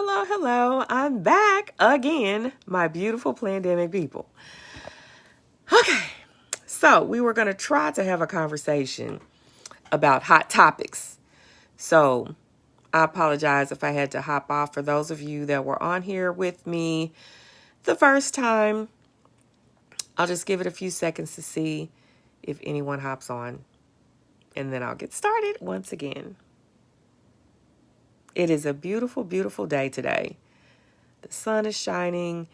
Hello, hello. I'm back again, my beautiful pandemic people. Okay, so we were going to try to have a conversation about hot topics. So I apologize if I had to hop off. For those of you that were on here with me the first time, I'll just give it a few seconds to see if anyone hops on, and then I'll get started once again. It is a beautiful, beautiful day today. The sun is shining.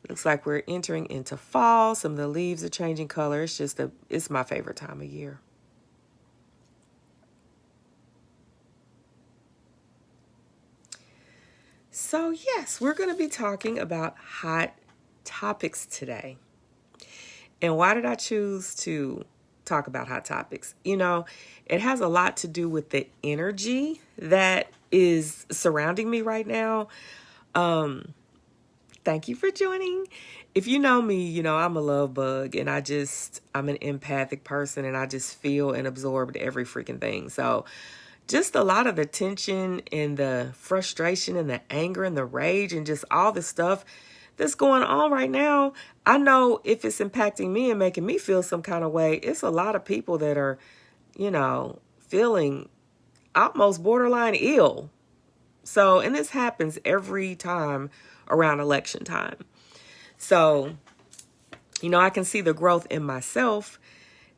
Looks like we're entering into fall. Some of the leaves are changing color. It's my favorite time of year. So yes, we're going to be talking about hot topics today. And why did I choose to talk about hot topics? You know, it has a lot to do with the energy that is surrounding me right now. Thank you for joining. If you know me, you know I'm a love bug, and I'm an empathic person, and I just feel and absorb every freaking thing. So just a lot of the tension and the frustration and the anger and the rage and just all the stuff that's going on right now. I know if it's impacting me and making me feel some kind of way, it's a lot of people that are, feeling almost borderline ill. So, and this happens every time around election time. So, I can see the growth in myself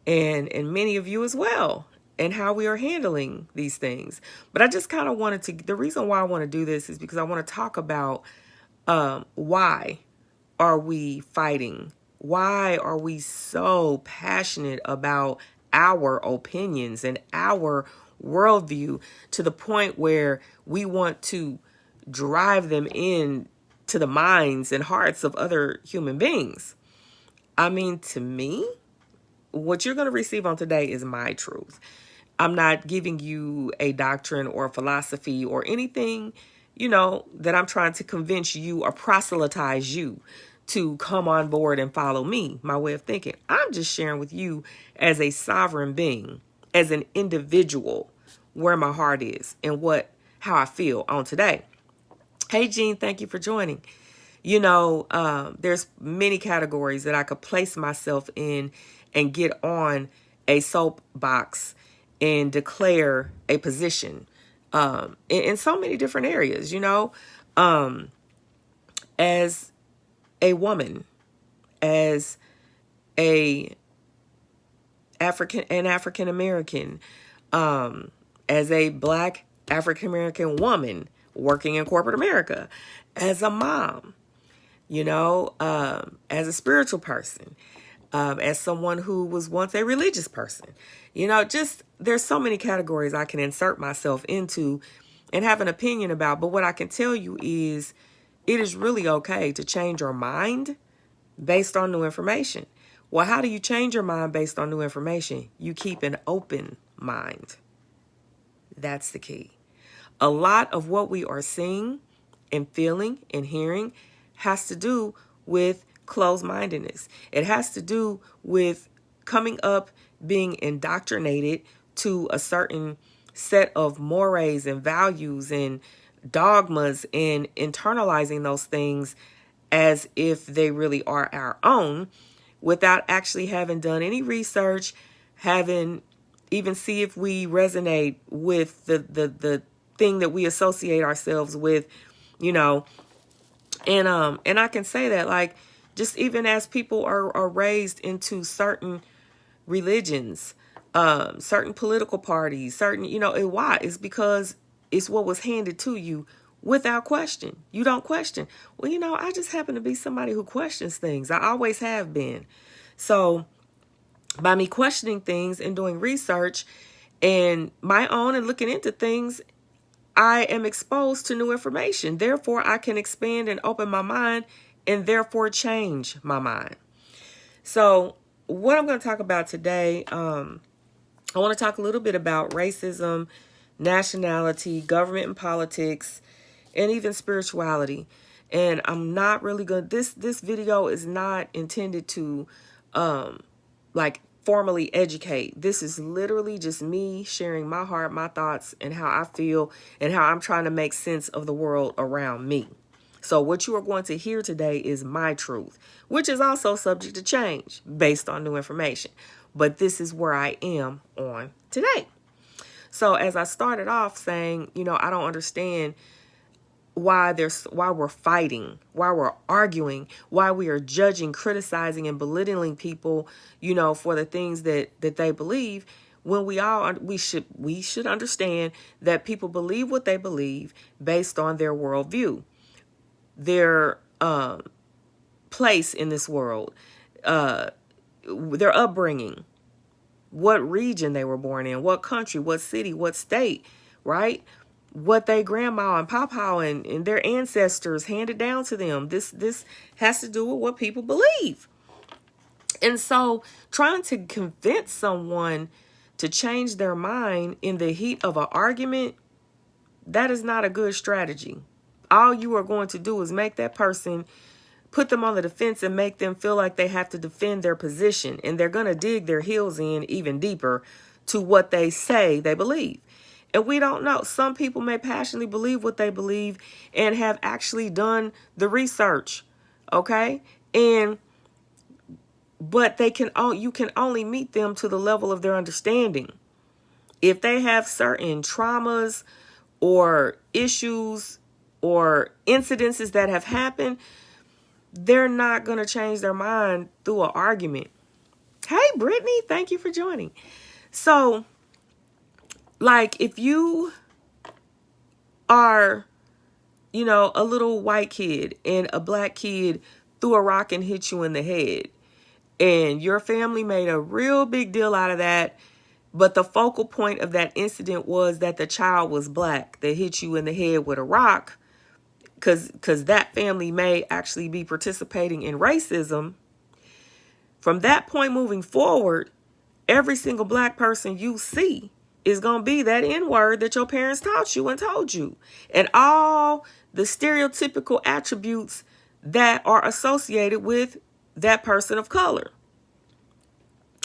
and many of you as well, and how we are handling these things. But I just kind of the reason why I want to do this is because I want to talk about why are we fighting? Why are we so passionate about our opinions and our worldview to the point where we want to drive them in to the minds and hearts of other human beings? I mean, to me, what you're going to receive on today is my truth. I'm not giving you a doctrine or a philosophy or anything, that I'm trying to convince you or proselytize you to come on board and follow me, my way of thinking. I'm just sharing with you as a sovereign being, as an individual, where my heart is and how I feel on today. Hey, Jean, thank you for joining. There's many categories that I could place myself in and get on a soapbox and declare a position in so many different areas, as a woman, as an African American, as a Black African American woman working in corporate America, as a mom, as a spiritual person, as someone who was once a religious person. There's so many categories I can insert myself into and have an opinion about. But what I can tell you is it is really okay to change your mind based on new information. Well, how do you change your mind based on new information? You keep an open mind. That's the key. A lot of what we are seeing and feeling and hearing has to do with closed-mindedness. It has to do with coming up, being indoctrinated to a certain set of mores and values and dogmas, and internalizing those things as if they really are our own, without actually having done any research, having even see if we resonate with the thing that we associate ourselves with, and I can say that, like, just even as people are raised into certain religions, certain political parties, certain, why? It's because it's what was handed to you without question. You don't question. Well, I just happen to be somebody who questions things. I always have been. So by me questioning things and doing research and my own and looking into things, I am exposed to new information. Therefore, I can expand and open my mind and therefore change my mind. So what I'm going to talk about today, I want to talk a little bit about racism, nationality, government and politics, and even spirituality. And I'm not really going to, this video is not intended to, formally educate. This is literally just me sharing my heart, my thoughts, and how I feel, and how I'm trying to make sense of the world around me. So what you are going to hear today is my truth, which is also subject to change based on new information. But this is where I am on today. So as I started off saying, I don't understand why we're fighting, why we're arguing, why we are judging, criticizing, and belittling people, for the things that they believe, when we should understand that people believe what they believe based on their worldview, their place in this world, their upbringing, what region they were born in, what country, what city, what state, right? What they grandma and papa and their ancestors handed down to them. This has to do with what people believe. And so trying to convince someone to change their mind in the heat of an argument, that is not a good strategy. All you are going to do is make that person, put them on the defense, and make them feel like they have to defend their position. And they're going to dig their heels in even deeper to what they say they believe. And we don't know. Some people may passionately believe what they believe and have actually done the research. Okay? But you can only meet them to the level of their understanding. If they have certain traumas or issues or incidences that have happened, they're not going to change their mind through an argument. Hey, Brittany, thank you for joining. So, like, if you are, a little white kid and a black kid threw a rock and hit you in the head, and your family made a real big deal out of that, but the focal point of that incident was that the child was black that hit you in the head with a rock, because that family may actually be participating in racism. From that point moving forward, every single black person you see is going to be that N-word that your parents taught you and told you. And all the stereotypical attributes that are associated with that person of color.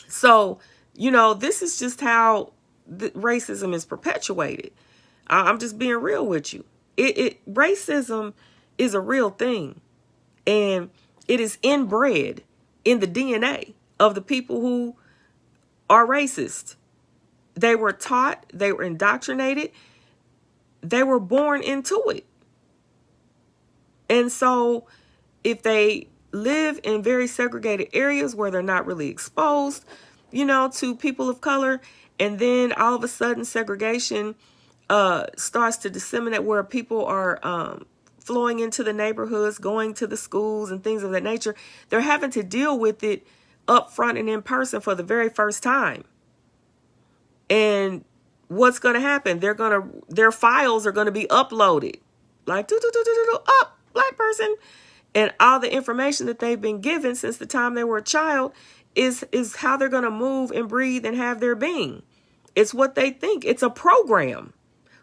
So, this is just how racism is perpetuated. I'm just being real with you. Racism is a real thing. And it is inbred in the DNA of the people who are racist. They were taught, they were indoctrinated, they were born into it. And so if they live in very segregated areas where they're not really exposed, to people of color, and then all of a sudden segregation starts to disseminate where people are flowing into the neighborhoods, going to the schools and things of that nature, they're having to deal with it up front and in person for the very first time. And what's going to happen? Their files are going to be uploaded, like up, black person, and all the information that they've been given since the time they were a child is how they're going to move and breathe and have their being. It's what they think. It's a program.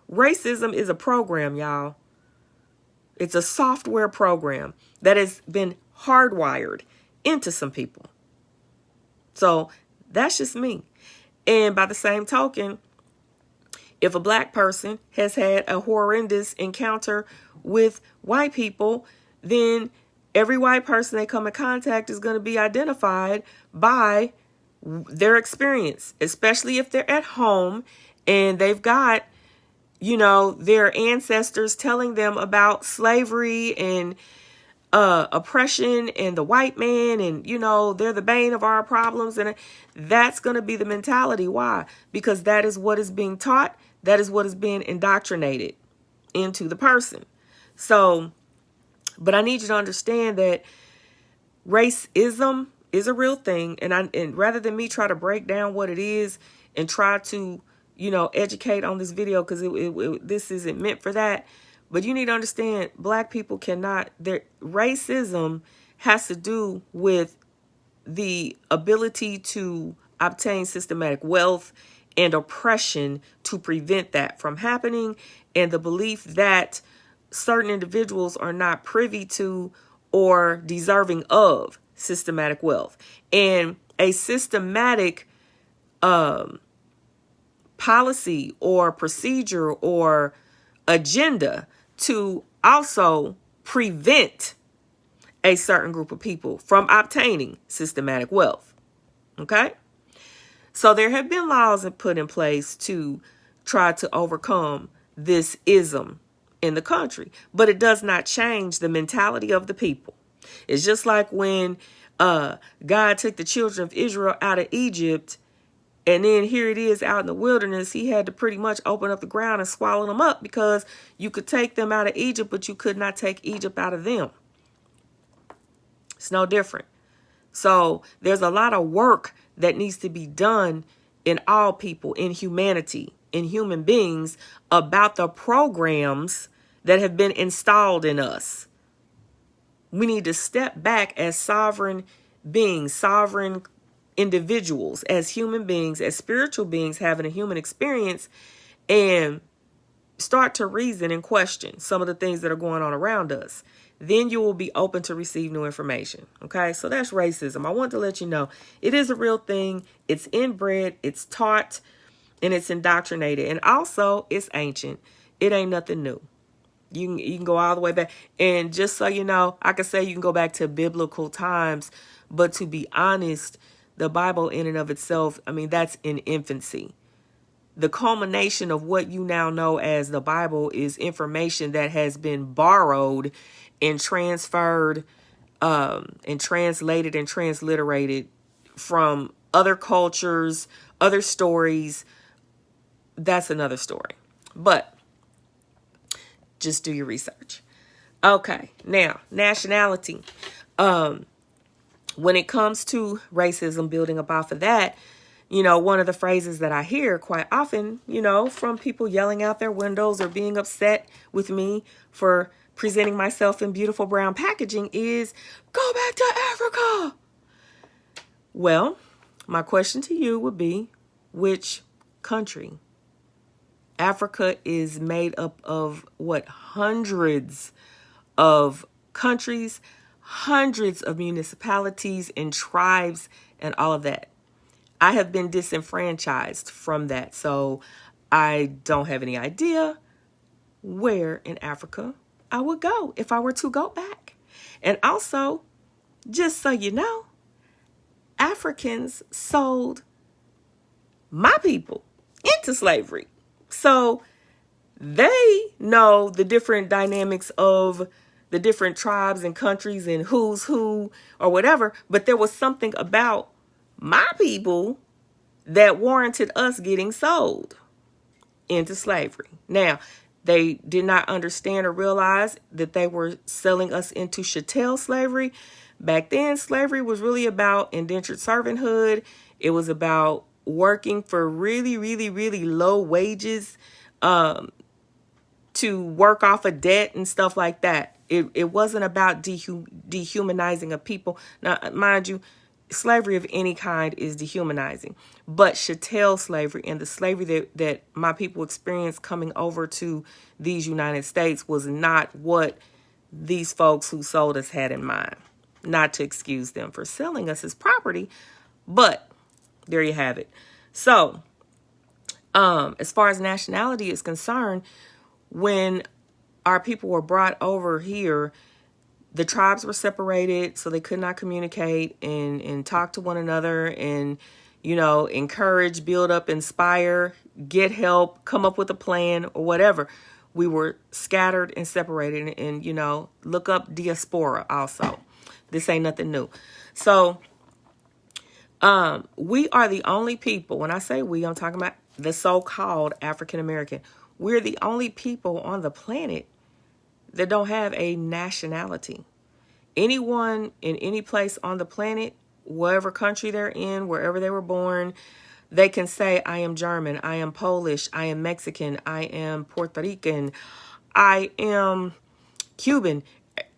Racism is a program, y'all. It's a software program that has been hardwired into some people. So that's just me. And by the same token, if a black person has had a horrendous encounter with white people, then every white person they come in contact is going to be identified by their experience, especially if they're at home and they've got, their ancestors telling them about slavery and oppression and the white man, and they're the bane of our problems, and that's going to be the mentality. Why? Because that is what is being taught. That is what is being indoctrinated into the person. So, but I need you to understand that racism is a real thing, and rather than me try to break down what it is and try to educate on this video, because this isn't meant for that. But you need to understand, black people racism has to do with the ability to obtain systematic wealth and oppression to prevent that from happening, and the belief that certain individuals are not privy to or deserving of systematic wealth. And a systematic policy or procedure or agenda to also prevent a certain group of people from obtaining systematic wealth. Okay? So there have been laws put in place to try to overcome this ism in the country, but it does not change the mentality of the people. It's just like when God took the children of Israel out of Egypt, and then here it is out in the wilderness. He had to pretty much open up the ground and swallow them up, because you could take them out of Egypt, but you could not take Egypt out of them. It's no different. So there's a lot of work that needs to be done in all people, in humanity, in human beings, about the programs that have been installed in us. We need to step back as sovereign beings, sovereign individuals, as human beings, as spiritual beings having a human experience, and start to reason and question some of the things that are going on around us. Then you will be open to receive new information. Okay, so that's racism. I want to let you know it is a real thing. It's inbred, it's taught, and it's indoctrinated. And also, it's ancient. It ain't nothing new. You can go all the way back. And just so you know, I could say you can go back to biblical times, but to be honest, the Bible in and of itself, I mean, that's in infancy. The culmination of what you now know as the Bible is information that has been borrowed and transferred and translated and transliterated from other cultures, other stories. That's another story. But just do your research. Okay, now, nationality. When it comes to racism, building up off of that, you know, one of the phrases that I hear quite often, you know, from people yelling out their windows or being upset with me for presenting myself in beautiful brown packaging is, go back to Africa. Well, my question to you would be, which country? Africa is made up of what? Hundreds of countries, hundreds of municipalities and tribes and all of that. I have been disenfranchised from that, so I don't have any idea where in Africa I would go if I were to go back. And also, just so you know, Africans sold my people into slavery. So they know the different dynamics of the different tribes and countries and who's who or whatever. But there was something about my people that warranted us getting sold into slavery. Now, they did not understand or realize that they were selling us into chattel slavery. Back then, slavery was really about indentured servanthood. It was about working for really, really, really low wages to work off a debt and stuff like that. It wasn't about dehumanizing a people. Now, mind you, slavery of any kind is dehumanizing, but chattel slavery and the slavery that my people experienced coming over to these United States was not what these folks who sold us had in mind. Not to excuse them for selling us as property, but there you have it. So, as far as nationality is concerned, when our people were brought over here, the tribes were separated, so they could not communicate and talk to one another and, you know, encourage, build up, inspire, get help, come up with a plan or whatever. We were scattered and separated, and you know, look up diaspora also. This ain't nothing new. So we are the only people, when I say we, I'm talking about the so-called African American. We're the only people on the planet that don't have a nationality. Anyone in any place on the planet, whatever country they're in, wherever they were born, they can say, I am German, I am Polish, I am Mexican, I am Puerto Rican, I am Cuban.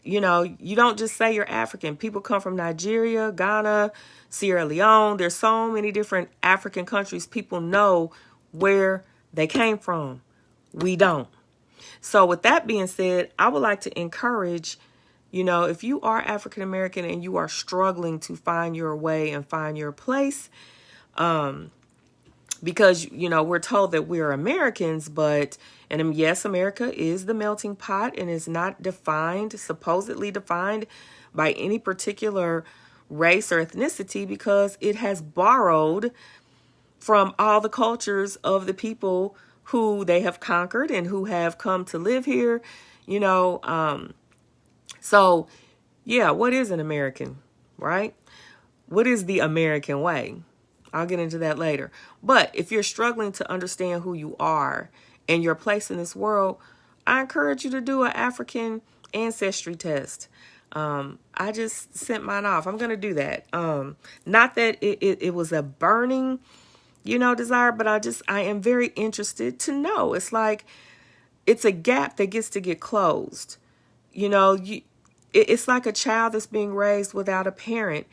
You know, you don't just say you're African. People come from Nigeria, Ghana, Sierra Leone. There's so many different African countries. People know where they came from. We don't. So with that being said, I would like to encourage, you know, if you are African American and you are struggling to find your way and find your place, because, we're told that we're Americans, and yes, America is the melting pot and is not supposedly defined by any particular race or ethnicity, because it has borrowed from all the cultures of the people who they have conquered and who have come to live here, so yeah, what is an American, right? What is the American way? I'll get into that later. But if you're struggling to understand who you are and your place in this world, I encourage you to do an African ancestry test. I just sent mine off. I'm going to do that. Not that it was a burning, desire, but I am very interested to know. It's like, it's a gap that gets to get closed. It's like a child that's being raised without a parent.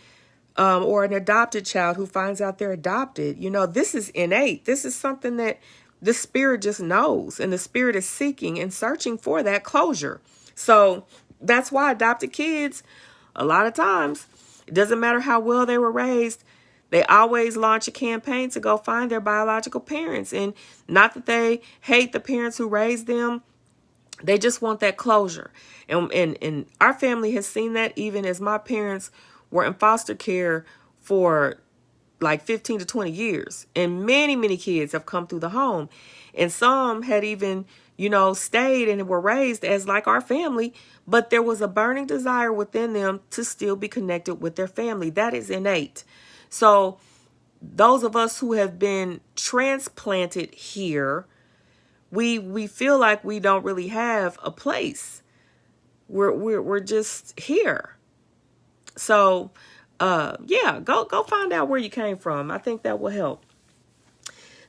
Or an adopted child who finds out they're adopted. This is innate. This is something that the spirit just knows, and the spirit is seeking and searching for that closure. So that's why adopted kids, a lot of times, it doesn't matter how well they were raised, they always launch a campaign to go find their biological parents. And not that they hate the parents who raised them, they just want that closure. And our family has seen that, even as my parents were in foster care for like 15 to 20 years. And many, many kids have come through the home. And some had even, stayed and were raised as like our family. But there was a burning desire within them to still be connected with their family. That is innate. So those of us who have been transplanted here, we feel like we don't really have a place. We're just here. So, go find out where you came from. I think that will help.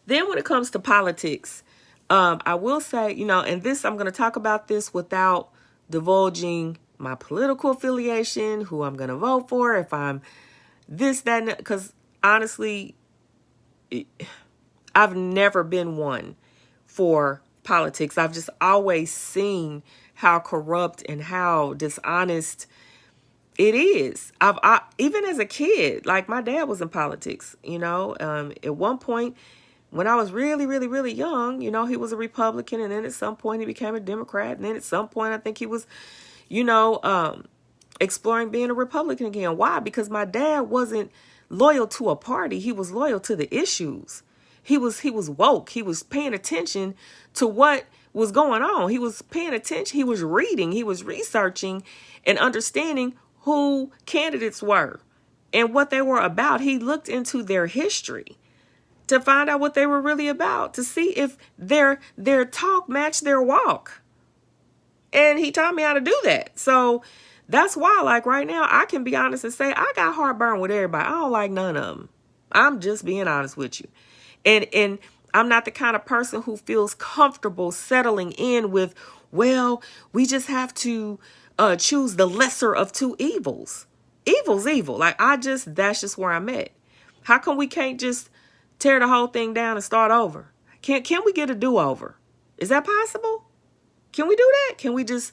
Then when it comes to politics, I will say, and this, I'm going to talk about this without divulging my political affiliation, who I'm going to vote for, if I'm this, that, because honestly, I've never been one for politics. I've just always seen how corrupt and how dishonest it is. I even as a kid, like my dad was in politics, at one point when I was really, really, really young, he was a Republican, and then at some point he became a Democrat. And then at some point, I think he was, exploring being a Republican again. Why? Because my dad wasn't loyal to a party. He was loyal to the issues. He was woke. He was paying attention to what was going on. He was paying attention. He was reading. He was researching and understanding who candidates were and what they were about. He looked into their history to find out what they were really about, to see if their talk matched their walk. And he taught me how to do that. So that's why, like right now, I can be honest and say I got heartburn with everybody. I don't like none of them. I'm just being honest with you. And I'm not the kind of person who feels comfortable settling in with, well, we just have to choose the lesser of two evils. Evil's evil. That's just where I'm at. How come we can't just tear the whole thing down and start over? Can we get a do-over? Is that possible? Can we do that? Can we just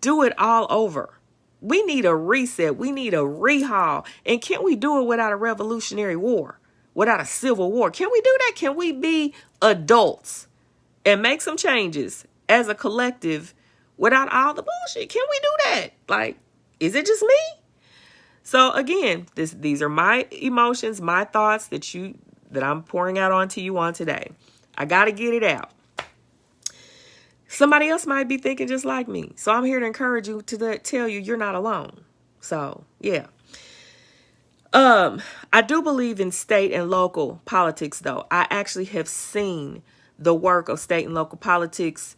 do it all over? We need a reset. We need a rehaul. And can we do it without a revolutionary war? Without a civil war? Can we do that? Can we be adults and make some changes as a collective without all the bullshit? Can we do that? Like, is it just me? So again, these are my emotions, my thoughts that I'm pouring out onto you on today. I got to get it out. Somebody else might be thinking just like me. So I'm here to encourage you, to tell you you're not alone. So, yeah. I do believe in state and local politics, though. I actually have seen the work of state and local politics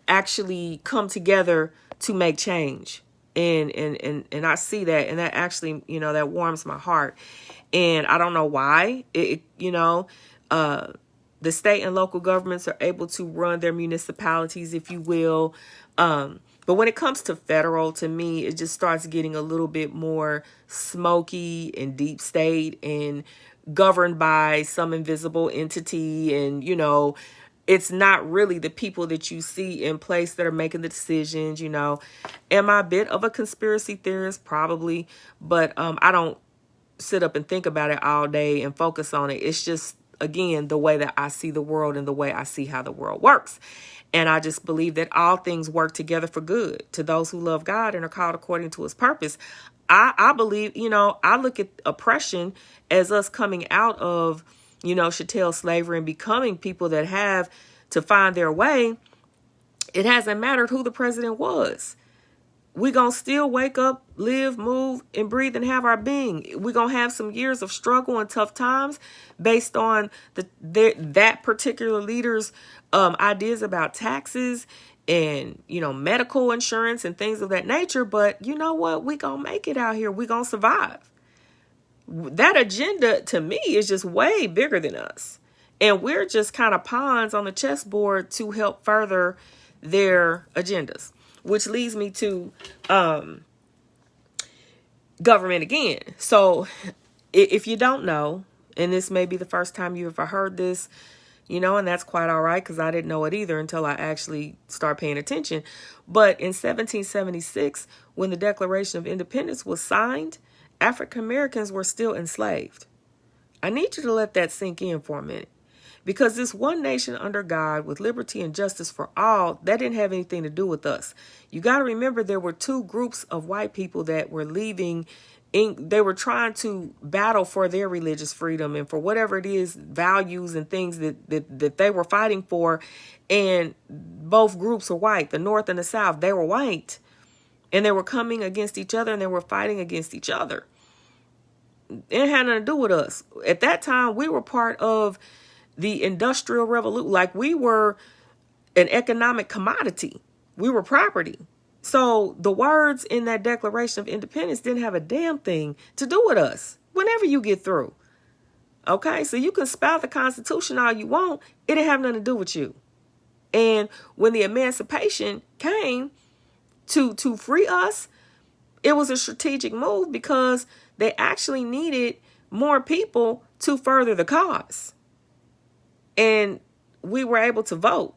actually come together to make change. And I see that, and that actually, that warms my heart. And I don't know why, the state and local governments are able to run their municipalities, if you will. But when it comes to federal, to me, it just starts getting a little bit more smoky and deep state and governed by some invisible entity. And, it's not really the people that you see in place that are making the decisions. Am I a bit of a conspiracy theorist? Probably. But I don't sit up and think about it all day and focus on it. It's just, again, the way that I see the world and the way I see how the world works. And I just believe that all things work together for good to those who love God and are called according to his purpose. I believe, I look at oppression as us coming out of, chattel slavery and becoming people that have to find their way. It hasn't mattered who the president was. We're going to still wake up, live, move, and breathe and have our being. We're going to have some years of struggle and tough times based on that particular leader's ideas about taxes and, medical insurance and things of that nature. But you know what? We're going to make it out here. We're going to survive. That agenda, to me, is just way bigger than us. And we're just kind of pawns on the chessboard to help further their agendas. Which leads me to government again. So if you don't know, and this may be the first time you ever heard this, and that's quite all right, because I didn't know it either until I actually start paying attention. But in 1776, when the Declaration of Independence was signed, African Americans were still enslaved. I need you to let that sink in for a minute. Because this one nation under God with liberty and justice for all, that didn't have anything to do with us. You got to remember there were two groups of white people that were leaving. They were trying to battle for their religious freedom and for whatever it is, values and things that they were fighting for. And both groups were white, the North and the South. They were white. And they were coming against each other and they were fighting against each other. It had nothing to do with us. At that time, we were part of the Industrial Revolution. Like, we were an economic commodity. We were property. So the words in that Declaration of Independence didn't have a damn thing to do with us whenever you get through. Okay, so you can spout the Constitution all you want. It didn't have nothing to do with you. And when the emancipation came to free us, it was a strategic move because they actually needed more people to further the cause. And we were able to vote.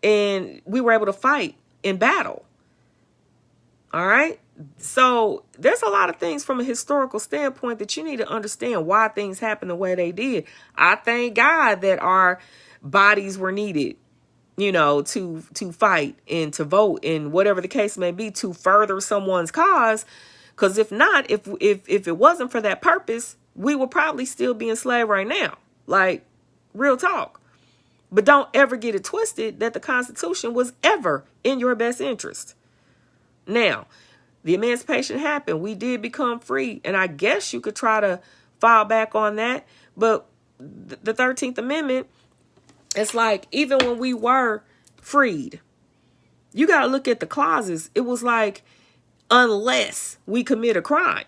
And we were able to fight in battle. All right? So there's a lot of things from a historical standpoint that you need to understand why things happened the way they did. I thank God that our bodies were needed, to fight and to vote and whatever the case may be to further someone's cause. Because if not, if it wasn't for that purpose, we would probably still be enslaved right now. Like, real talk. But don't ever get it twisted that the Constitution was ever in your best interest. Now, the emancipation happened. We did become free. And I guess you could try to fall back on that. But the 13th Amendment, it's like, even when we were freed, you got to look at the clauses. It was like, unless we commit a crime.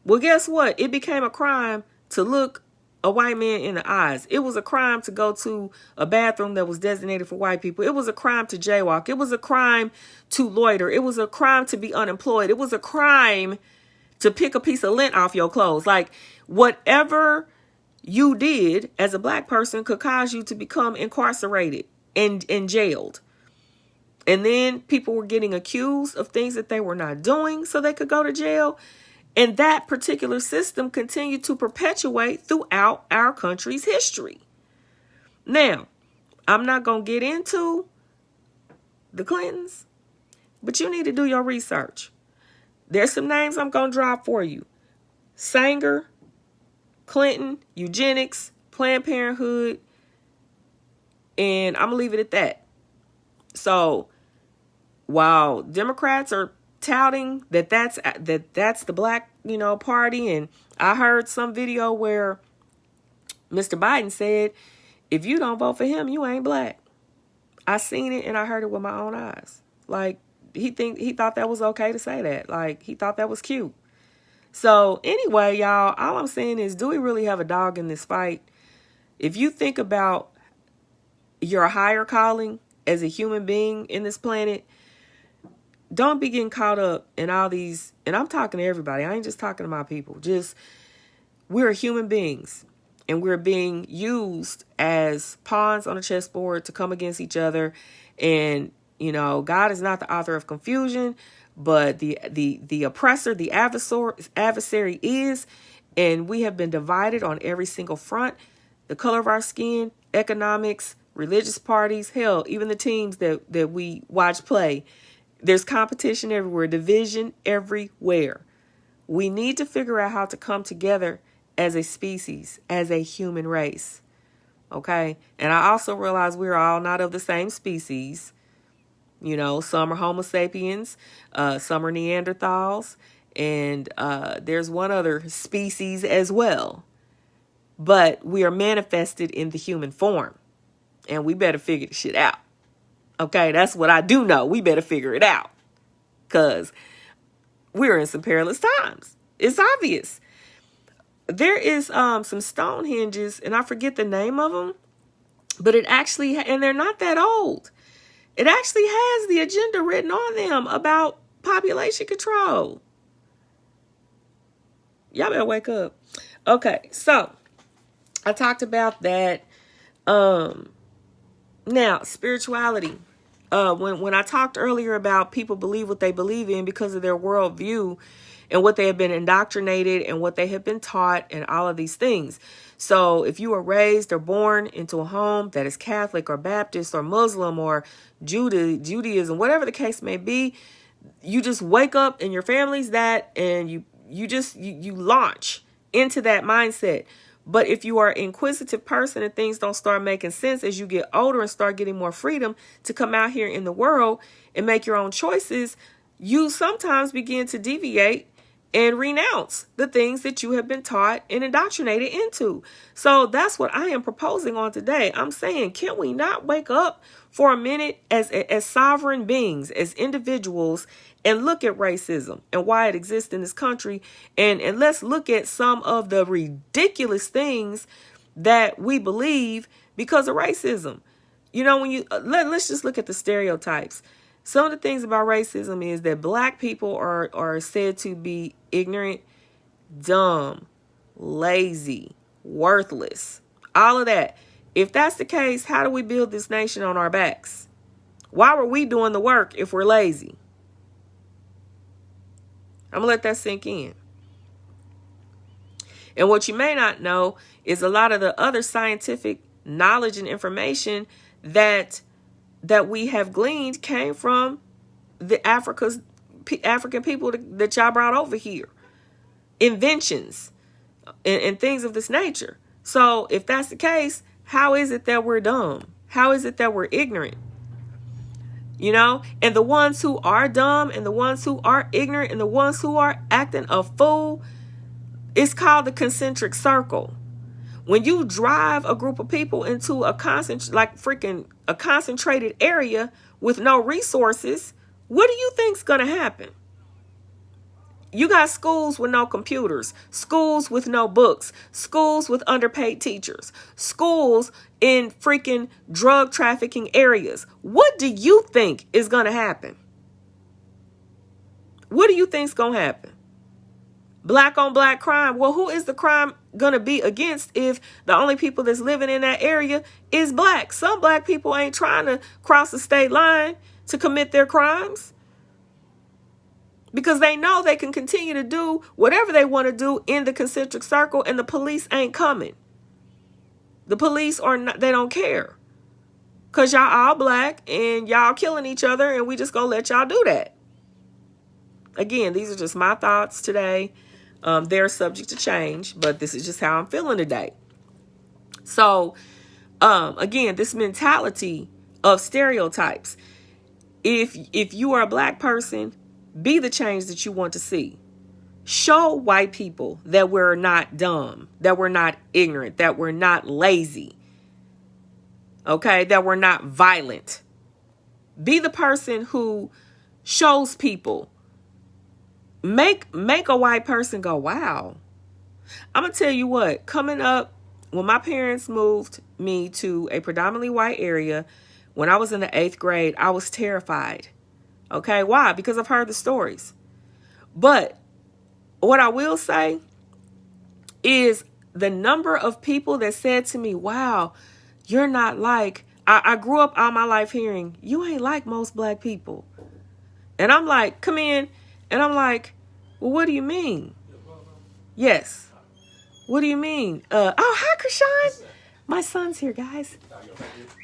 Well, guess what? It became a crime to look a white man in the eyes. It was a crime to go to a bathroom that was designated for white people. It was a crime to jaywalk. It was a crime to loiter. It was a crime to be unemployed. It was a crime to pick a piece of lint off your clothes. Like, whatever you did as a black person could cause you to become incarcerated and jailed. And then people were getting accused of things that they were not doing so they could go to jail. And that particular system continued to perpetuate throughout our country's history. Now, I'm not going to get into the Clintons, but you need to do your research. There's some names I'm going to drop for you. Sanger, Clinton, eugenics, Planned Parenthood, and I'm going to leave it at that. So, while Democrats are touting that's the black, party. And I heard some video where Mr. Biden said, if you don't vote for him, you ain't black. I seen it and I heard it with my own eyes. Like, he thought that was okay to say that. Like, he thought that was cute. So anyway, y'all, all I'm saying is, do we really have a dog in this fight? If you think about your higher calling as a human being in this planet, don't be getting caught up in all these, and I'm talking to everybody. I ain't just talking to my people. Just, we're human beings, and we're being used as pawns on a chessboard to come against each other. And, God is not the author of confusion, but the oppressor, the adversary is, and we have been divided on every single front. The color of our skin, economics, religious parties, hell, even the teams that we watch play. There's competition everywhere, division everywhere. We need to figure out how to come together as a species, as a human race. Okay? And I also realize we're all not of the same species. You know, some are Homo sapiens, some are Neanderthals, and there's one other species as well. But we are manifested in the human form, and we better figure the shit out. Okay, that's what I do know. We better figure it out, because we're in some perilous times. It's obvious. There is some Stonehenges, and I forget the name of them, but it actually, and they're not that old. It actually has the agenda written on them about population control. Y'all better wake up. Okay, so I talked about that. Now, spirituality. When I talked earlier about people believe what they believe in because of their worldview and what they have been indoctrinated and what they have been taught and all of these things. So if you are raised or born into a home that is Catholic or Baptist or Muslim or Judaism, whatever the case may be, you just wake up and your family's that, and you launch into that mindset. But if you are an inquisitive person and things don't start making sense as you get older and start getting more freedom to come out here in the world and make your own choices, you sometimes begin to deviate and renounce the things that you have been taught and indoctrinated into. So that's what I am proposing on today. I'm saying, can we not wake up for a minute as sovereign beings, as individuals, and look at racism and why it exists in this country? And let's look at some of the ridiculous things that we believe because of racism. You know, when you let's just look at the stereotypes. Some of the things about racism is that black people are said to be ignorant, dumb, lazy, worthless, all of that. If that's the case, how do we build this nation on our backs? Why were we doing the work if we're lazy? I'm going to let that sink in. And what you may not know is a lot of the other scientific knowledge and information that we have gleaned came from the African people that y'all brought over here. Inventions and things of this nature. So if that's the case, how is it that we're dumb? How is it that we're ignorant? You know, and the ones who are dumb and the ones who are ignorant and the ones who are acting a fool, it's called the concentric circle. When you drive a group of people into a concentrated area with no resources, what do you think's going to happen? You got schools with no computers, schools with no books, schools with underpaid teachers, schools in freaking drug trafficking areas. What do you think is going to happen? What do you think's going to happen? Black on black crime. Well, who is the crime going to be against if the only people that's living in that area is black? Some black people ain't trying to cross the state line to commit their crimes, because they know they can continue to do whatever they want to do in the concentric circle, and the police ain't coming. The police are not, they don't care, because y'all all black and y'all killing each other, and we just gonna let y'all do that. Again, these are just my thoughts today. They're subject to change, but this is just how I'm feeling today. So, again, this mentality of stereotypes. If you are a black person, be the change that you want to see. Show white people that we're not dumb, that we're not ignorant, that we're not lazy, okay, that we're not violent. Be the person who shows people. Make a white person go, wow. I'm going to tell you what, coming up, when my parents moved me to a predominantly white area, when I was in the 8th grade, I was terrified. Okay, why? Because I've heard the stories. But what I will say is the number of people that said to me, wow, you're not like, I grew up all my life hearing, you ain't like most black people. And I'm like, come in. And I'm like, well, what do you mean? Yes. What do you mean? Oh, hi, Krishan. My son's here, guys.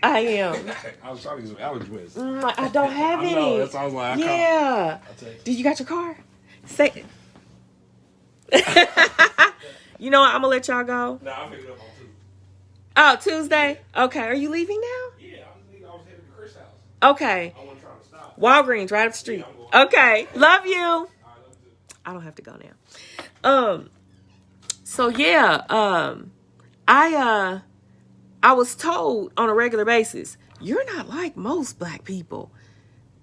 I am. I was trying to get some allergy meds. I don't have any. know, that's why I was like, yeah. Did you got your car? Say. You know what? I'm gonna let y'all go. Nah, I'll pick it up on Tuesday. Oh, Tuesday? Okay. Are you leaving now? Yeah, I was headed to Chris' house. Okay. I wasn't trying to stop. Walgreens, right up the street. Yeah, okay. Love you. All right, love you. I don't have to go now. So yeah, I was told on a regular basis, you're not like most black people.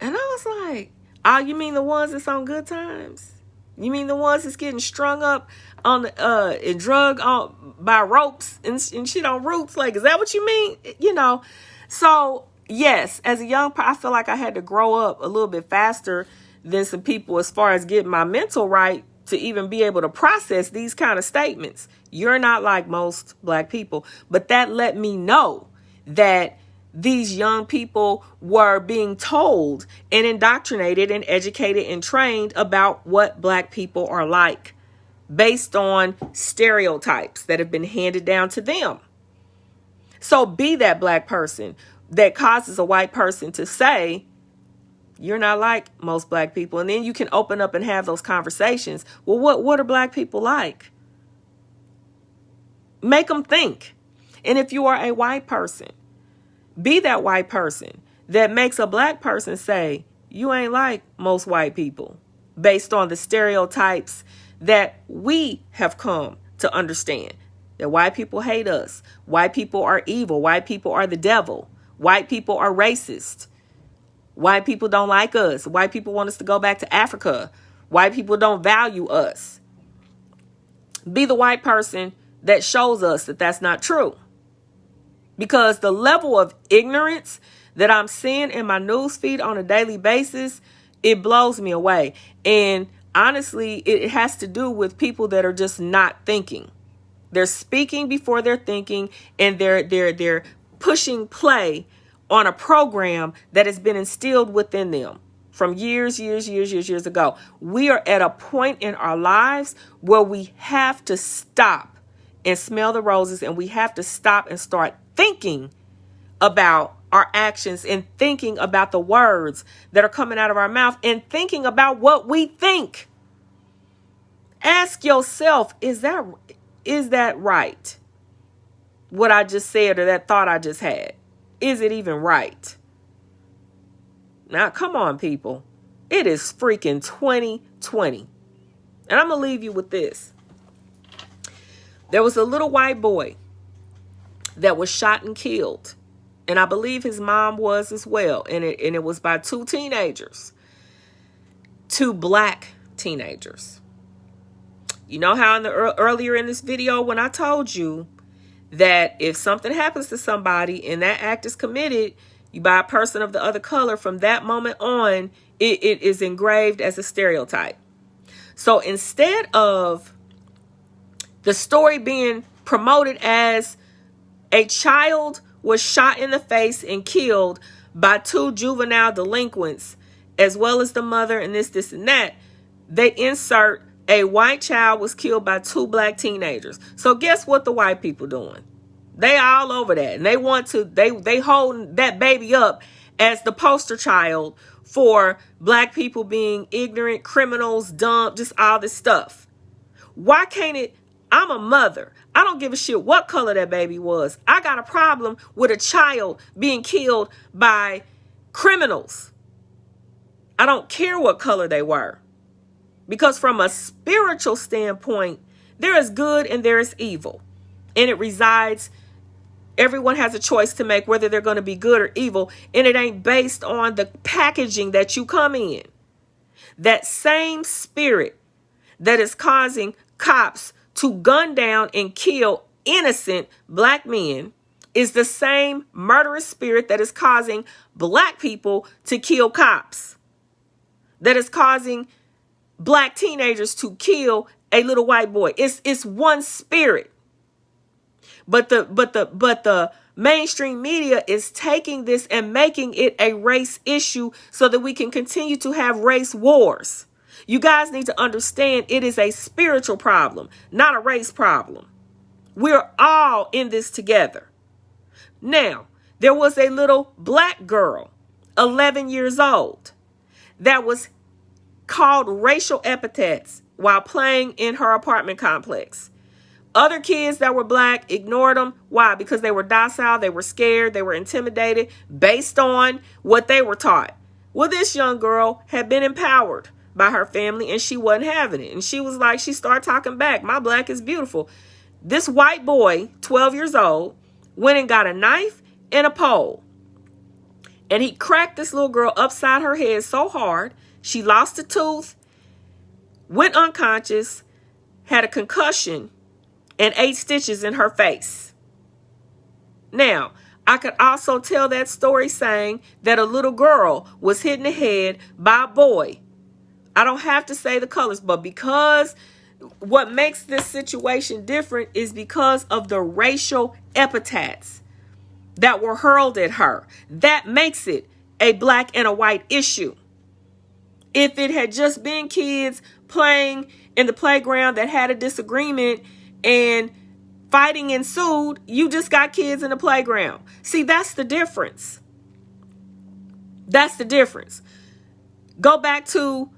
And I was like, oh, you mean the ones that's on good times? You mean the ones that's getting strung up on the and drug on by ropes and shit on roots? Like, is that what you mean? You know. So yes, as a young person, I feel like I had to grow up a little bit faster than some people as far as getting my mental right to even be able to process these kind of statements. You're not like most black people. But that let me know that these young people were being told and indoctrinated and educated and trained about what black people are like based on stereotypes that have been handed down to them. So be that black person that causes a white person to say, you're not like most black people. And then you can open up and have those conversations. Well, what are black people like? Make them think. And if you are a white person, be that white person that makes a black person say, you ain't like most white people based on the stereotypes that we have come to understand. That white people hate us. White people are evil. White people are the devil. White people are racist. White people don't like us. White people want us to go back to Africa. White people don't value us. Be the white person that shows us that that's not true. Because the level of ignorance that I'm seeing in my news feed on a daily basis, it blows me away. And honestly, it has to do with people that are just not thinking. They're speaking before they're thinking, and they're pushing play on a program that has been instilled within them from years ago. We are at a point in our lives where we have to stop and smell the roses, and we have to stop and start thinking about our actions and thinking about the words that are coming out of our mouth and thinking about what we think. Ask yourself, is that right? What I just said or that thought I just had. Is it even right? Now, come on, people. It is freaking 2020. And I'm going to leave you with this. There was a little white boy that was shot and killed. And I believe his mom was as well. And it was by two teenagers. Two black teenagers. You know how earlier in this video when I told you that if something happens to somebody and that act is committed by a person of the other color, from that moment on, it is engraved as a stereotype. So instead of the story being promoted as a child was shot in the face and killed by two juvenile delinquents, as well as the mother and this and that, they insert a white child was killed by two black teenagers. So guess what the white people doing? They all over that. And they want to, they holding that baby up as the poster child for black people being ignorant, criminals, dumb, just all this stuff. Why can't it? I'm a mother. I don't give a shit what color that baby was. I got a problem with a child being killed by criminals. I don't care what color they were. Because from a spiritual standpoint, there is good and there is evil. And it resides, everyone has a choice to make whether they're going to be good or evil. And it ain't based on the packaging that you come in. That same spirit that is causing cops to gun down and kill innocent black men is the same murderous spirit that is causing black people to kill cops. That is causing black teenagers to kill a little white boy. It's one spirit. But the mainstream media is taking this and making it a race issue so that we can continue to have race wars. You guys need to understand it is a spiritual problem, not a race problem. We're all in this together. Now, there was a little black girl, 11 years old, that was called racial epithets while playing in her apartment complex. Other kids that were black ignored them. Why? Because they were docile, they were scared, they were intimidated based on what they were taught. Well, this young girl had been empowered by her family and she wasn't having it. And she was like, she started talking back. My black is beautiful. This white boy, 12 years old, went and got a knife and a pole. And he cracked this little girl upside her head so hard, she lost a tooth, went unconscious, had a concussion, and 8 stitches in her face. Now, I could also tell that story saying that a little girl was hit in the head by a boy. I don't have to say the colors, but because what makes this situation different is because of the racial epithets that were hurled at her. That makes it a black and a white issue. If it had just been kids playing in the playground that had a disagreement and fighting ensued, you just got kids in the playground. See, that's the difference. That's the difference. Go back to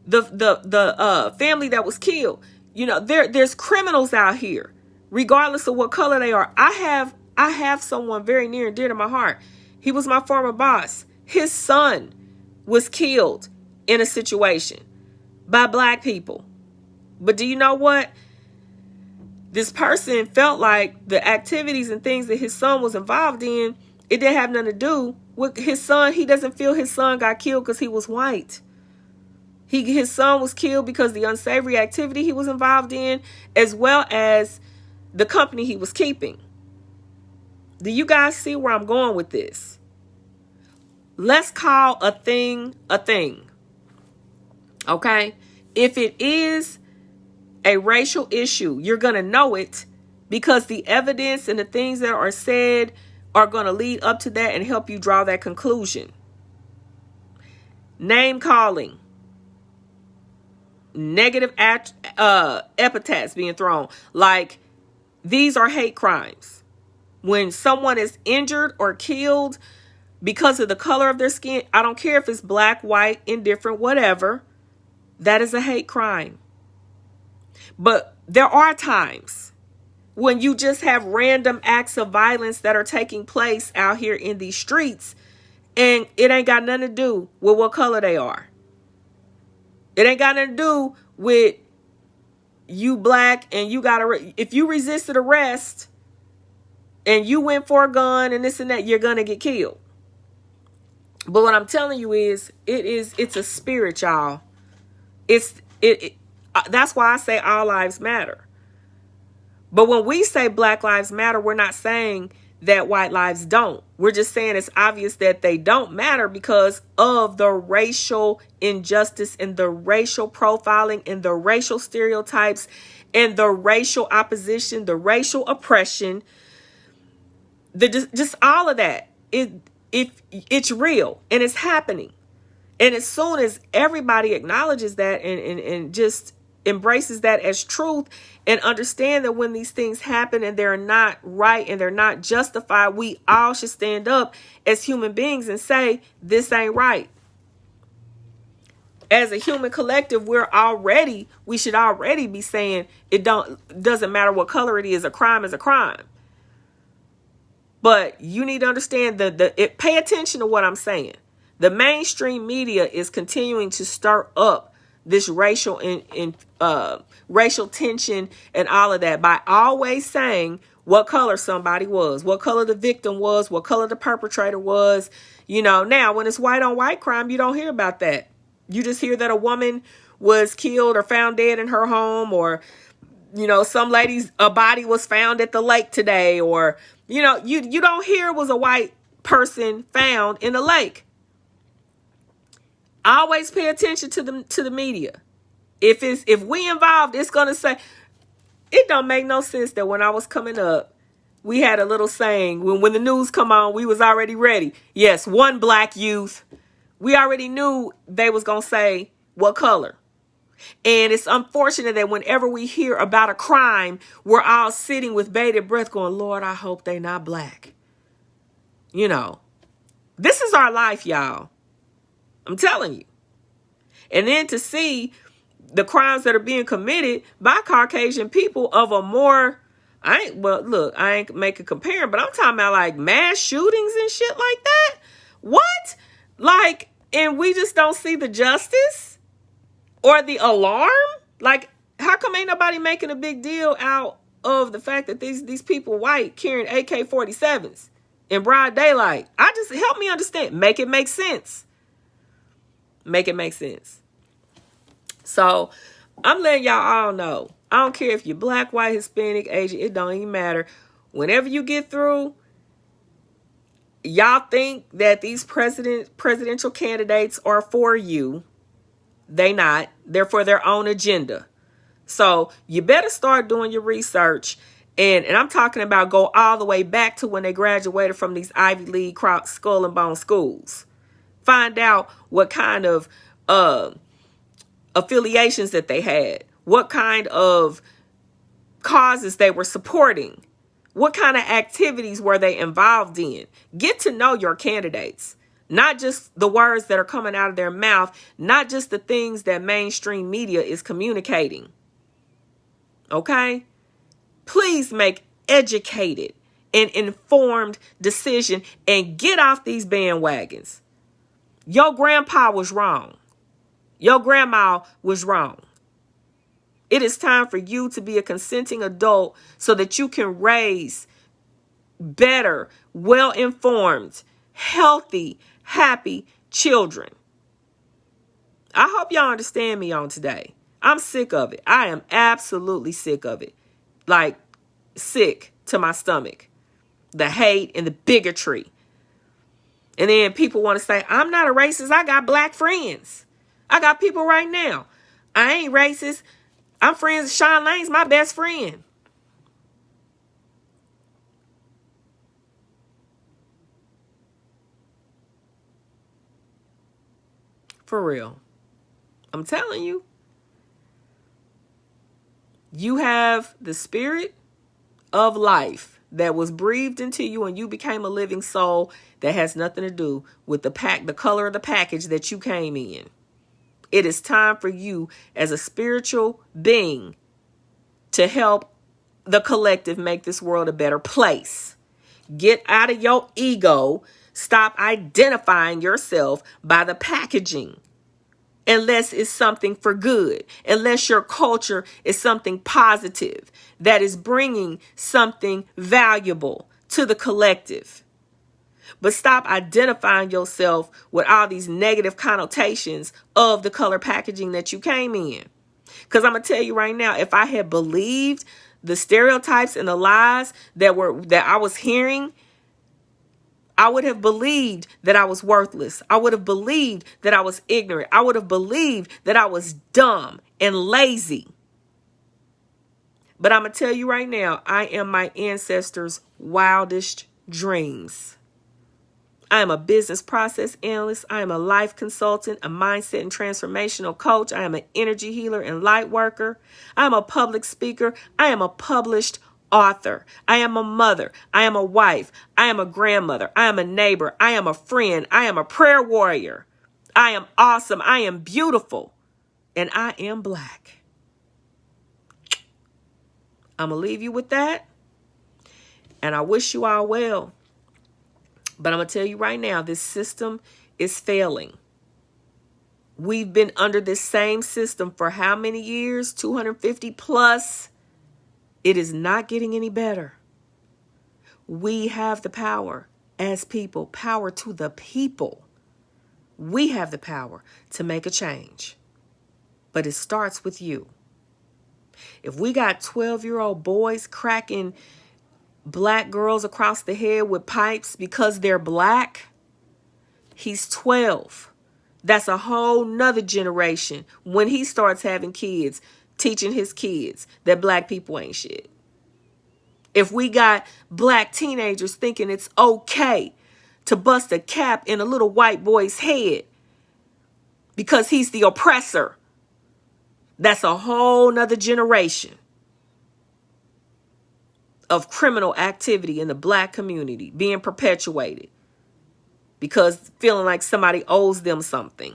the family that was killed. You know, there's criminals out here, regardless of what color they are. I have someone very near and dear to my heart. He was my former boss. His son was killed in a situation by black people. But do you know what? This person felt like the activities and things that his son was involved in, it didn't have nothing to do with his son. He doesn't feel his son got killed because he was white. His son was killed because the unsavory activity he was involved in, as well as the company he was keeping. Do you guys see where I'm going with this? Let's call a thing a thing. Okay? If it is a racial issue, you're going to know it because the evidence and the things that are said are going to lead up to that and help you draw that conclusion. Name calling. Negative epithets being thrown. Like, these are hate crimes. When someone is injured or killed because of the color of their skin, I don't care if it's black, white, indifferent, whatever, that is a hate crime. But there are times when you just have random acts of violence that are taking place out here in these streets, and it ain't got nothing to do with what color they are. It ain't got nothing to do with you black and you if you resisted arrest and you went for a gun and this and that, you're gonna get killed. But what I'm telling you is, it's a spirit, y'all. That's why I say all lives matter. But when we say Black Lives Matter, we're not saying that white lives don't. We're just saying it's obvious that they don't matter because of the racial injustice and the racial profiling and the racial stereotypes and the racial opposition, the racial oppression, just all of that. It's real and it's happening. And as soon as everybody acknowledges that and just embraces that as truth and understand that when these things happen and they're not right and they're not justified, we all should stand up as human beings and say, this ain't right. As a human collective, we should already be saying it doesn't matter what color it is, a crime is a crime. But you need to understand pay attention to what I'm saying. The mainstream media is continuing to stir up this racial and racial tension and all of that by always saying what color somebody was, what color the victim was, what color the perpetrator was. You know, now when it's white on white crime, you don't hear about that. You just hear that a woman was killed or found dead in her home, or, you know, some lady's a body was found at the lake today, or, you know, you don't hear it was a white person found in a lake. Always pay attention to the media. If we involved, it's gonna say, it don't make no sense that when I was coming up, we had a little saying when the news come on, we was already ready. Yes, one black youth. We already knew they was going to say what color. And it's unfortunate that whenever we hear about a crime, we're all sitting with bated breath going, Lord, I hope they not black. You know, this is our life, y'all. I'm telling you. And then to see the crimes that are being committed by Caucasian people of a more, I ain't making comparing, but I'm talking about like mass shootings and shit like that. What? Like, and we just don't see the justice or the alarm? Like, how come ain't nobody making a big deal out of the fact that these people white carrying AK-47s in broad daylight? Help me understand. Make it make sense. Make it make sense. So I'm letting y'all all know. I don't care if you're black, white, Hispanic, Asian. It don't even matter. Whenever you get through, y'all think that these presidential candidates are for you. They not. They're for their own agenda. So you better start doing your research. And I'm talking about go all the way back to when they graduated from these Ivy League skull and bone schools. Find out what kind of affiliations that they had. What kind of causes they were supporting. What kind of activities were they involved in? Get to know your candidates. Not just the words that are coming out of their mouth, not just the things that mainstream media is communicating. Okay? Please make educated and informed decision and get off these bandwagons. Your grandpa was wrong. Your grandma was wrong. It is time for you to be a consenting adult so that you can raise better, well-informed, healthy, happy children. I hope y'all understand me on today. I'm sick of it. I am absolutely sick of it. Like, sick to my stomach. The hate and the bigotry. And then people want to say, I'm not a racist. I got black friends. I got people right now. I ain't racist. I'm friends. Sean Lane's my best friend. For real. I'm telling you. You have the spirit of life that was breathed into you and you became a living soul that has nothing to do with the color of the package that you came in. It is time for you as a spiritual being to help the collective make this world a better place. Get out of your ego. Stop identifying yourself by the packaging. Unless it's something for good. Unless your culture is something positive that is bringing something valuable to the collective. But stop identifying yourself with all these negative connotations of the color packaging that you came in. Because I'm going to tell you right now, if I had believed the stereotypes and the lies that I was hearing, I would have believed that I was worthless. I would have believed that I was ignorant. I would have believed that I was dumb and lazy. But I'm going to tell you right now, I am my ancestors' wildest dreams. I am a business process analyst. I am a life consultant, a mindset and transformational coach. I am an energy healer and light worker. I am a public speaker. I am a published author. I am a mother. I am a wife. I am a grandmother. I am a neighbor. I am a friend. I am a prayer warrior. I am awesome. I am beautiful. And I am black. I'm going to leave you with that. And I wish you all well. But I'm going to tell you right now, this system is failing. We've been under this same system for how many years? 250 plus. It is not getting any better. We have the power as people, power to the people. We have the power to make a change. But it starts with you. If we got 12-year-old boys cracking black girls across the head with pipes because they're black, he's 12. That's a whole nother generation when he starts having kids, teaching his kids that black people ain't shit. If we got black teenagers thinking it's okay to bust a cap in a little white boy's head because he's the oppressor, that's a whole nother generation of criminal activity in the black community being perpetuated because feeling like somebody owes them something.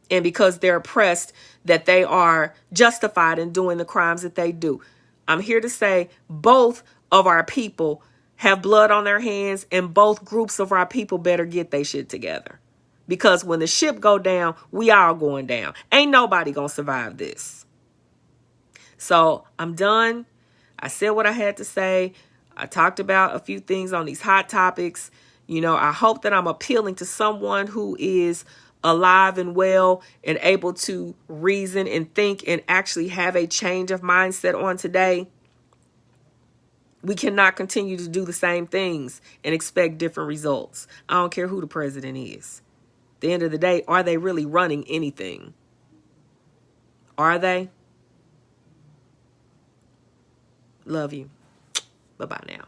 And because they're oppressed, that they are justified in doing the crimes that they do. I'm here to say both of our people have blood on their hands, and both groups of our people better get their shit together. Because when the ship go down, we all going down. Ain't nobody gonna survive this. So I'm done. I said what I had to say. I talked about a few things on these hot topics. You know, I hope that I'm appealing to someone who is alive and well and able to reason and think and actually have a change of mindset on today. We cannot continue to do the same things and expect different results. I don't care who the president is. At the end of the day, are they really running anything? Are they? Love you. Bye-bye now.